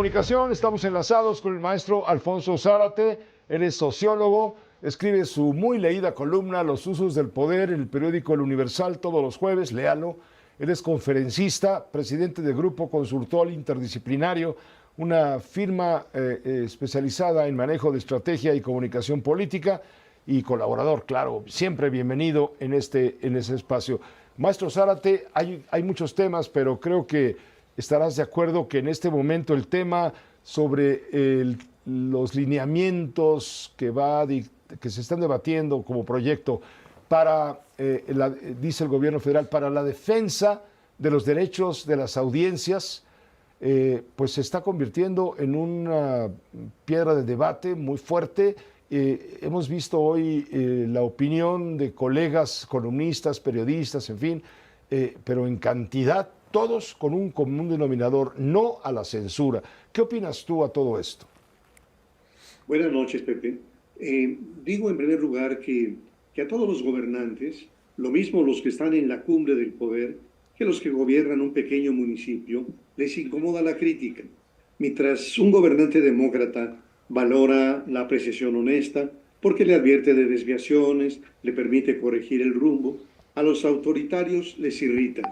comunicación, estamos enlazados con el maestro Alfonso Zárate. Él es sociólogo, escribe su muy leída columna Los usos del poder en el periódico El Universal todos los jueves, léalo. Él es conferencista, presidente de Grupo Consultor Interdisciplinario, una firma especializada en manejo de estrategia y comunicación política, y colaborador, claro, siempre bienvenido en ese espacio. Maestro Zárate, hay muchos temas, pero creo que estarás de acuerdo que en este momento el tema sobre los lineamientos que se están debatiendo como proyecto para, dice el gobierno federal, para la defensa de los derechos de las audiencias, pues se está convirtiendo en una piedra de debate muy fuerte. Hemos visto hoy la opinión de colegas, columnistas, periodistas, en fin, pero en cantidad, todos con un común denominador: no a la censura. ¿Qué opinas tú a todo esto? Buenas noches, Pepe. Digo en primer lugar que a todos los gobernantes, lo mismo los que están en la cumbre del poder que los que gobiernan un pequeño municipio, les incomoda la crítica. Mientras un gobernante demócrata valora la apreciación honesta porque le advierte de desviaciones, le permite corregir el rumbo, a los autoritarios les irrita.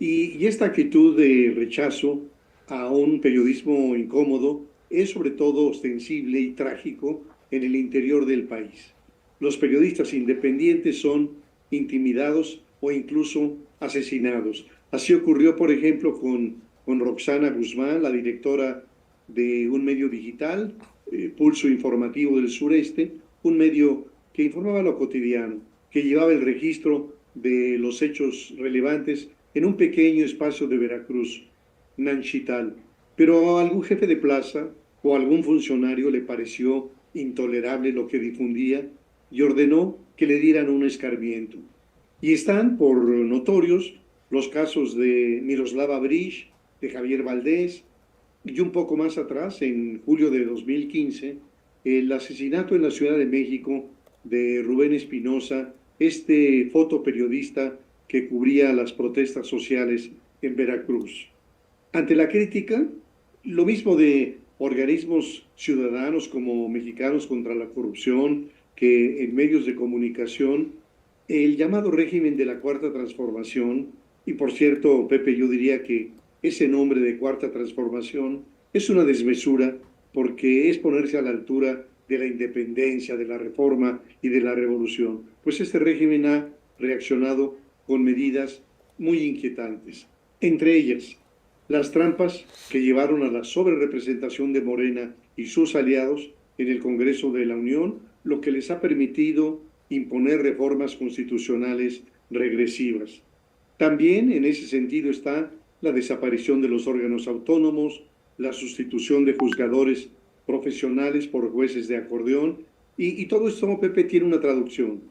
Y esta actitud de rechazo a un periodismo incómodo es sobre todo ostensible y trágico en el interior del país. Los periodistas independientes son intimidados o incluso asesinados. Así ocurrió, por ejemplo, con Roxana Guzmán, la directora de un medio digital, Pulso Informativo del Sureste, un medio que informaba lo cotidiano, que llevaba el registro de los hechos relevantes en un pequeño espacio de Veracruz, Nanchital. Pero a algún jefe de plaza o a algún funcionario le pareció intolerable lo que difundía y ordenó que le dieran un escarmiento. Y están por notorios los casos de Miroslava Bridge, de Javier Valdés, y un poco más atrás, en julio de 2015, el asesinato en la Ciudad de México de Rubén Espinosa, este fotoperiodista que cubría las protestas sociales en Veracruz. Ante la crítica, lo mismo de organismos ciudadanos como Mexicanos contra la Corrupción, que en medios de comunicación, el llamado régimen de la Cuarta Transformación, y por cierto, Pepe, yo diría que ese nombre de Cuarta Transformación es una desmesura porque es ponerse a la altura de la independencia, de la reforma y de la revolución. Pues este régimen ha reaccionado con medidas muy inquietantes. Entre ellas, las trampas que llevaron a la sobrerepresentación de Morena y sus aliados en el Congreso de la Unión, lo que les ha permitido imponer reformas constitucionales regresivas. También en ese sentido está la desaparición de los órganos autónomos, la sustitución de juzgadores profesionales por jueces de acordeón, y todo esto, Pepe, tiene una traducción.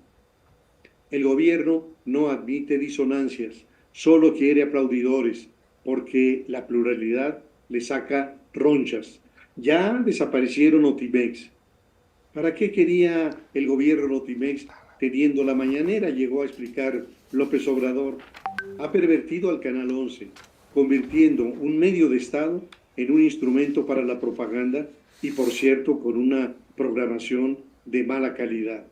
El gobierno no admite disonancias, solo quiere aplaudidores, porque la pluralidad le saca ronchas. Ya desaparecieron Notimex. ¿Para qué quería el gobierno Notimex teniendo la mañanera? Llegó a explicar López Obrador. Ha pervertido al Canal 11, convirtiendo un medio de Estado en un instrumento para la propaganda y, por cierto, con una programación de mala calidad.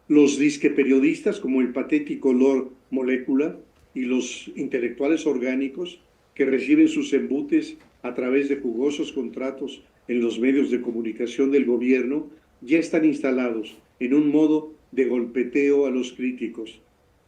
Los disque periodistas como el patético Lord Molécula y los intelectuales orgánicos que reciben sus embutes a través de jugosos contratos en los medios de comunicación del gobierno ya están instalados en un modo de golpeteo a los críticos.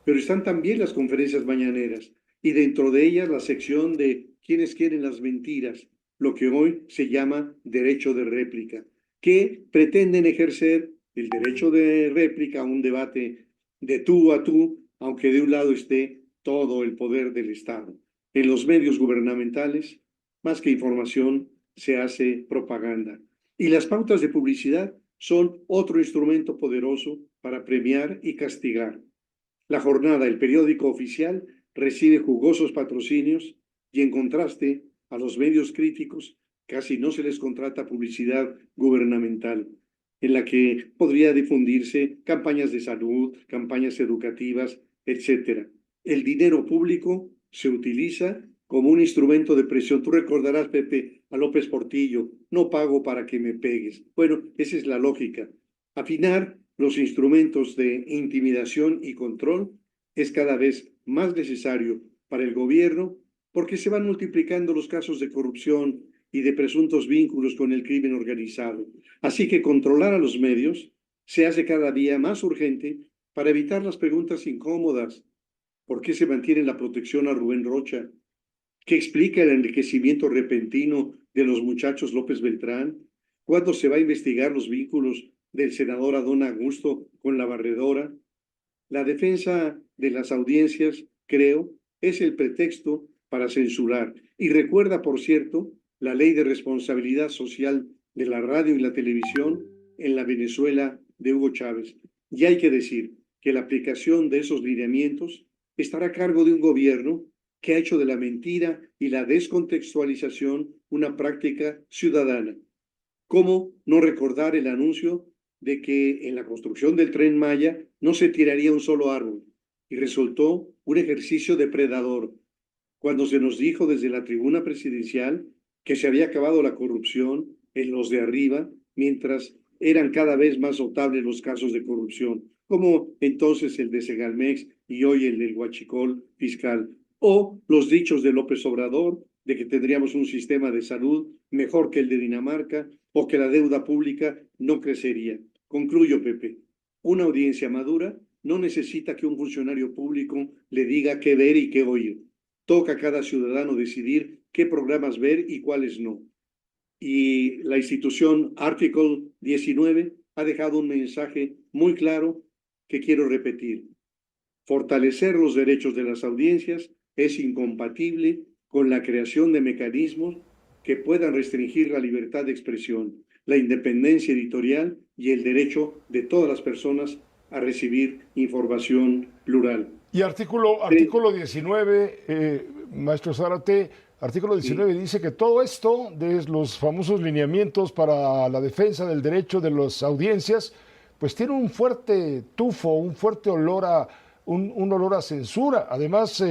Pero están también las conferencias mañaneras y dentro de ellas la sección de quienes quieren las mentiras, lo que hoy se llama derecho de réplica, que pretenden ejercer el derecho de réplica a un debate de tú a tú, aunque de un lado esté todo el poder del Estado. En los medios gubernamentales, más que información, se hace propaganda. Y las pautas de publicidad son otro instrumento poderoso para premiar y castigar. La Jornada, el periódico oficial, recibe jugosos patrocinios y, en contraste, a los medios críticos casi no se les contrata publicidad gubernamental, en la que podría difundirse campañas de salud, campañas educativas, etc. El dinero público se utiliza como un instrumento de presión. Tú recordarás, Pepe, a López Portillo, no pago para que me pegues. Bueno, esa es la lógica. Afinar los instrumentos de intimidación y control es cada vez más necesario para el gobierno porque se van multiplicando los casos de corrupción y de presuntos vínculos con el crimen organizado. Así que controlar a los medios se hace cada día más urgente para evitar las preguntas incómodas. ¿Por qué se mantiene la protección a Rubén Rocha? ¿Qué explica el enriquecimiento repentino de los muchachos López Beltrán? ¿Cuándo se va a investigar los vínculos del senador Adón Augusto con la barredora? La defensa de las audiencias, creo, es el pretexto para censurar. Y recuerda, por cierto, la ley de responsabilidad social de la radio y la televisión en la Venezuela de Hugo Chávez. Y hay que decir que la aplicación de esos lineamientos estará a cargo de un gobierno que ha hecho de la mentira y la descontextualización una práctica ciudadana. ¿Cómo no recordar el anuncio de que en la construcción del Tren Maya no se tiraría un solo árbol y resultó un ejercicio depredador? Cuando se nos dijo desde la tribuna presidencial que se había acabado la corrupción en los de arriba, mientras eran cada vez más notables los casos de corrupción, como entonces el de Segalmex y hoy el del Huachicol fiscal, o los dichos de López Obrador de que tendríamos un sistema de salud mejor que el de Dinamarca o que la deuda pública no crecería. Concluyo, Pepe. Una audiencia madura no necesita que un funcionario público le diga qué ver y qué oír. Toca a cada ciudadano decidir qué programas ver y cuáles no. Y la institución Article 19 ha dejado un mensaje muy claro que quiero repetir. Fortalecer los derechos de las audiencias es incompatible con la creación de mecanismos que puedan restringir la libertad de expresión, la independencia editorial y el derecho de todas las personas a recibir información plural. Y artículo 19, maestro Zárate, artículo 19 dice que todo esto, de los famosos lineamientos para la defensa del derecho de las audiencias, pues tiene un fuerte tufo, un fuerte olor a, un olor a censura. Además,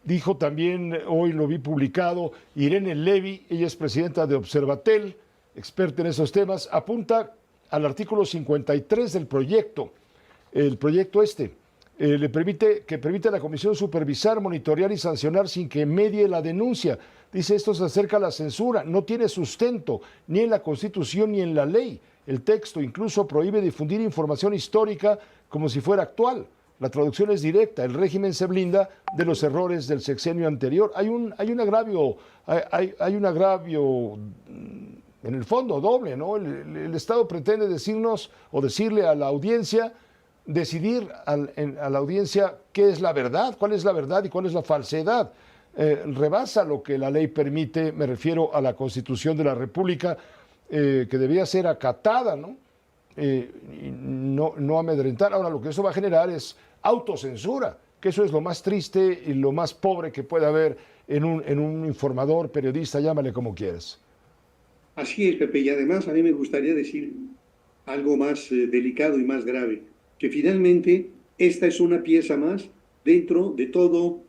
dijo también, hoy lo vi publicado, Irene Levy, ella es presidenta de Observatel, experta en esos temas, apunta al artículo 53 del proyecto, el proyecto permite a la comisión supervisar, monitorear y sancionar sin que medie la denuncia. Dice, esto se acerca a la censura, no tiene sustento ni en la Constitución ni en la ley. El texto incluso prohíbe difundir información histórica como si fuera actual. La traducción es directa, el régimen se blinda de los errores del sexenio anterior. Hay un agravio en el fondo doble, ¿no? El Estado pretende decirnos o decirle a la audiencia, decidir a la audiencia qué es la verdad, cuál es la verdad y cuál es la falsedad. Rebasa lo que la ley permite, me refiero a la Constitución de la República, que debía ser acatada, ¿no? Y no amedrentar. Ahora, lo que eso va a generar es autocensura, que eso es lo más triste y lo más pobre que puede haber en un informador, periodista, llámale como quieras. Así es, Pepe, y además a mí me gustaría decir algo más delicado y más grave, que finalmente esta es una pieza más dentro de todo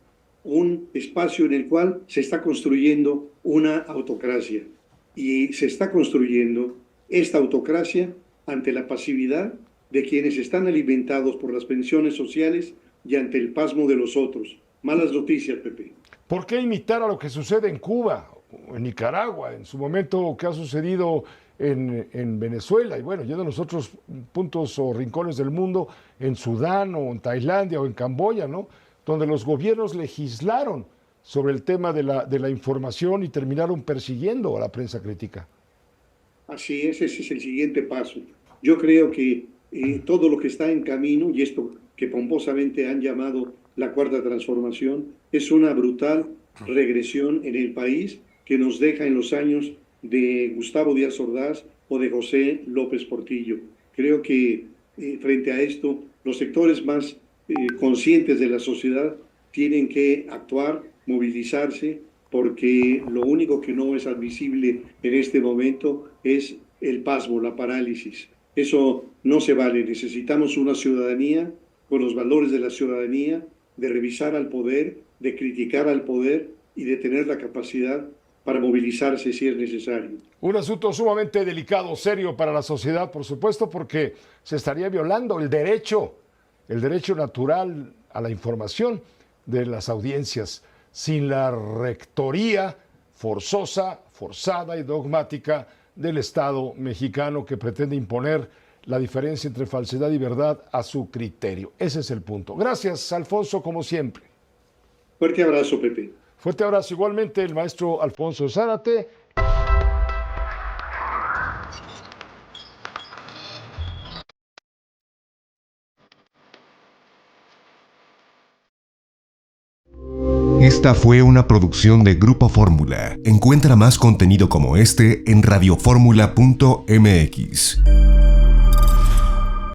un espacio en el cual se está construyendo una autocracia. Y se está construyendo esta autocracia ante la pasividad de quienes están alimentados por las pensiones sociales y ante el pasmo de los otros. Malas noticias, Pepe. ¿Por qué imitar a lo que sucede en Cuba, en Nicaragua, en su momento que ha sucedido en Venezuela y bueno, yendo a los otros puntos o rincones del mundo, en Sudán o en Tailandia o en Camboya, ¿no? Donde los gobiernos legislaron sobre el tema de la información y terminaron persiguiendo a la prensa crítica? Así es, ese es el siguiente paso. Yo creo que todo lo que está en camino, y esto que pomposamente han llamado la cuarta transformación, es una brutal regresión en el país que nos deja en los años de Gustavo Díaz Ordaz o de José López Portillo. Creo que frente a esto, los sectores más conscientes de la sociedad tienen que actuar, movilizarse, porque lo único que no es admisible en este momento es el pasmo, la parálisis. Eso no se vale. Necesitamos una ciudadanía con los valores de la ciudadanía, de revisar al poder, de criticar al poder, y de tener la capacidad para movilizarse si es necesario. Un asunto sumamente delicado, serio para la sociedad, por supuesto, porque se estaría violando el derecho natural a la información de las audiencias, sin la rectoría forzosa, forzada y dogmática del Estado mexicano que pretende imponer la diferencia entre falsedad y verdad a su criterio. Ese es el punto. Gracias, Alfonso, como siempre. Fuerte abrazo, Pepe. Fuerte abrazo igualmente, el maestro Alfonso Zárate. Esta fue una producción de Grupo Fórmula. Encuentra más contenido como este en radioformula.mx.